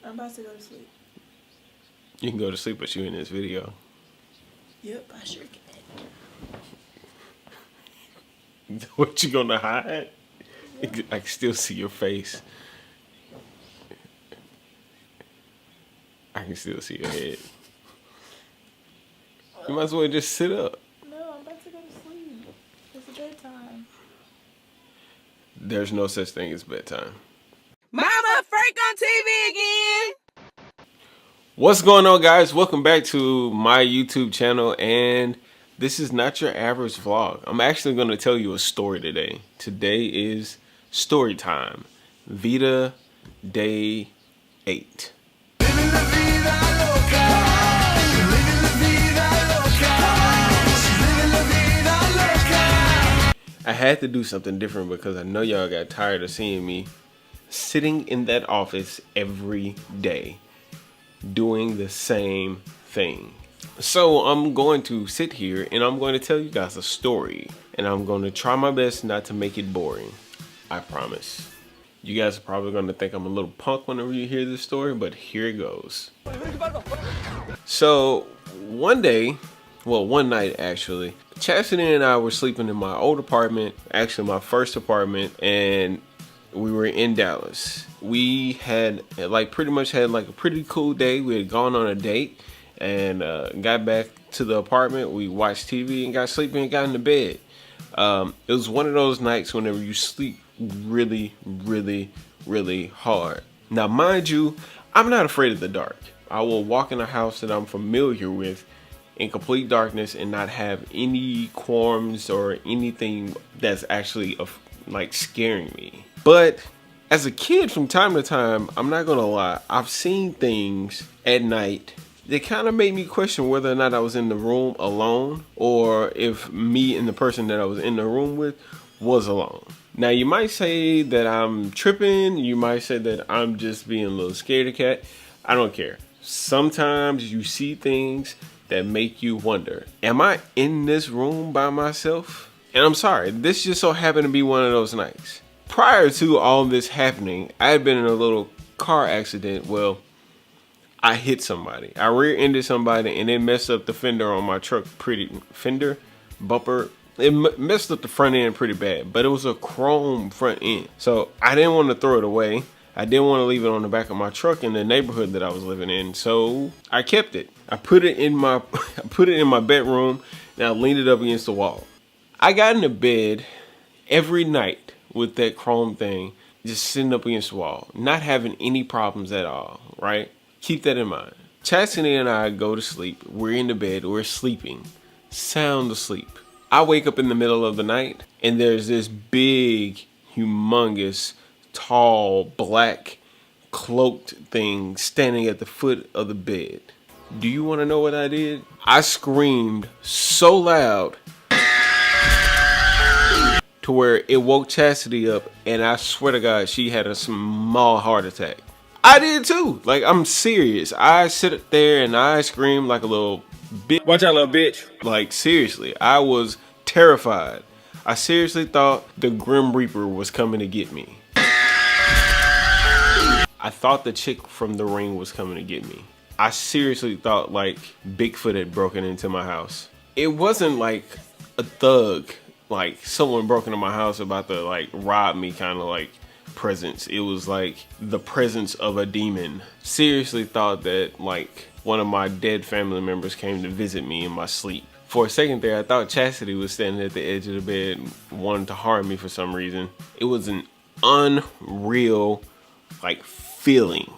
I'm about to go to sleep. You can go to sleep, but you in this video. Yep, I sure can. What you gonna hide? I can still see your face. I can still see your head. You might as well just sit up. No, I'm about to go to sleep. It's bedtime. There's no such thing as bedtime. Mama Frank on TV again. What's going on, guys? Welcome back to my YouTube channel, and this is not your average vlog. I'm actually going to tell you a story today. Today is story time. Veda day 8. I had to do something different because I know y'all got tired of seeing me sitting in that office every day doing the same thing. So I'm going to sit here and I'm going to tell you guys a story, and I'm going to try my best not to make it boring. I promise. You guys are probably going to think I'm a little punk whenever you hear this story, but here it goes. So one night actually, Chasity and I were sleeping in my old apartment, actually my first apartment, and we were in Dallas. We had pretty much had a pretty cool day. We had gone on a date and got back to the apartment. We watched TV and got sleepy and got into bed. It was one of those nights whenever you sleep really, really, really hard. Now, mind you, I'm not afraid of the dark. I will walk in a house that I'm familiar with in complete darkness and not have any qualms or anything that's actually scaring me. But as a kid, from time to time, I'm not gonna lie, I've seen things at night that kind of made me question whether or not I was in the room alone, or if me and the person that I was in the room with was alone. Now, you might say that I'm tripping, you might say that I'm just being a little scaredy cat. I don't care. Sometimes you see things that make you wonder, am I in this room by myself? And I'm sorry, this just so happened to be one of those nights. Prior to all this happening, I had been in a little car accident. Well, I hit somebody. I rear-ended somebody and it messed up the fender on my truck bumper. It messed up the front end pretty bad, but it was a chrome front end. So I didn't want to throw it away. I didn't want to leave it on the back of my truck in the neighborhood that I was living in. So I kept it. I put it in my bedroom and I leaned it up against the wall. I got into bed every night with that chrome thing just sitting up against the wall, not having any problems at all, right? Keep that in mind. Chasity and I go to sleep. We're in the bed. We're sleeping. Sound asleep. I wake up in the middle of the night and there's this big, humongous, tall, black, cloaked thing standing at the foot of the bed. Do you want to know what I did? I screamed so loud to where it woke Chasity up, and I swear to God, she had a small heart attack. I did too. Like, I'm serious. I sit there and I screamed like a little bitch. Watch out, little bitch. Like, seriously, I was terrified. I seriously thought the Grim Reaper was coming to get me. I thought the chick from The Ring was coming to get me. I seriously thought like Bigfoot had broken into my house. It wasn't like a thug, like someone broke into my house about to rob me kind of presence. It was like the presence of a demon. Seriously thought that one of my dead family members came to visit me in my sleep. For a second there, I thought Chasity was standing at the edge of the bed wanting to harm me for some reason. It was an unreal feeling.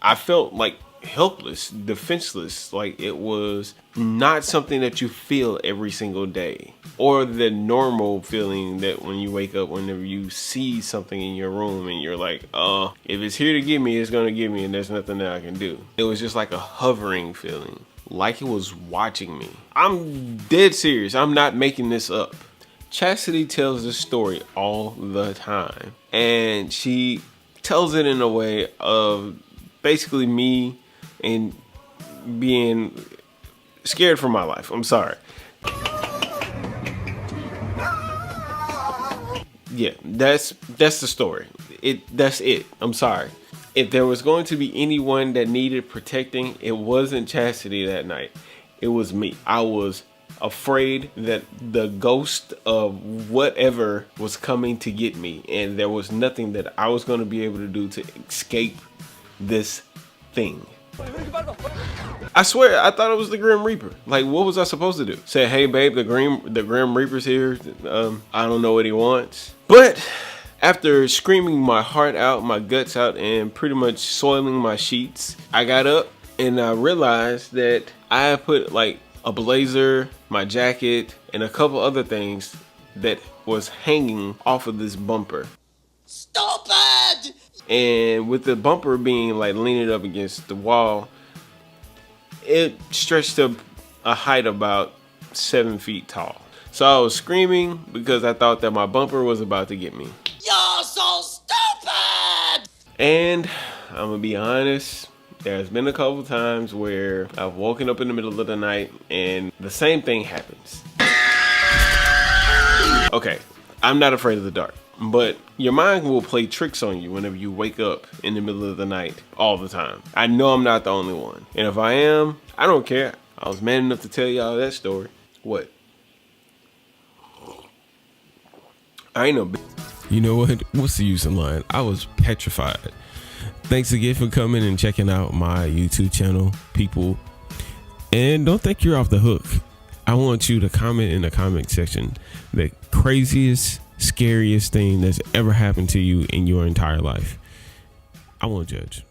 I felt helpless, defenseless. It was not something that you feel every single day, or the normal feeling that when you wake up, whenever you see something in your room and you're like, if it's here to get me, it's gonna get me and there's nothing that I can do. It was just like a hovering feeling, like it was watching me. I'm dead serious. I'm not making this up. Chasity tells this story all the time, and she tells it in a way of basically me and being scared for my life. I'm sorry. Yeah, that's the story. That's it. I'm sorry. If there was going to be anyone that needed protecting, it wasn't Chasity that night. It was me. I was afraid that the ghost of whatever was coming to get me, and there was nothing that I was going to be able to do to escape this thing. I swear, I thought it was the Grim Reaper. Like, what was I supposed to do? Say, hey babe, the Grim Reaper's here. I don't know what he wants. But after screaming my heart out, my guts out, and pretty much soiling my sheets, I got up and I realized that I had put like a blazer, my jacket, and a couple other things that was hanging off of this bumper. Stupid! And with the bumper being like leaning up against the wall, it stretched to a height about 7 feet tall. So I was screaming because I thought that my bumper was about to get me. You're so stupid! And I'm gonna be honest, there's been a couple times where I've woken up in the middle of the night and the same thing happens. Okay, I'm not afraid of the dark, but your mind will play tricks on you whenever you wake up in the middle of the night all the time. I know I'm not the only one. And if I am, I don't care. I was man enough to tell y'all that story. What? I ain't no bitch. You know what? What's the use of lying? I was petrified. Thanks again for coming and checking out my YouTube channel, people. And don't think you're off the hook. I want you to comment in the comment section the craziest, scariest thing that's ever happened to you in your entire life. I won't judge.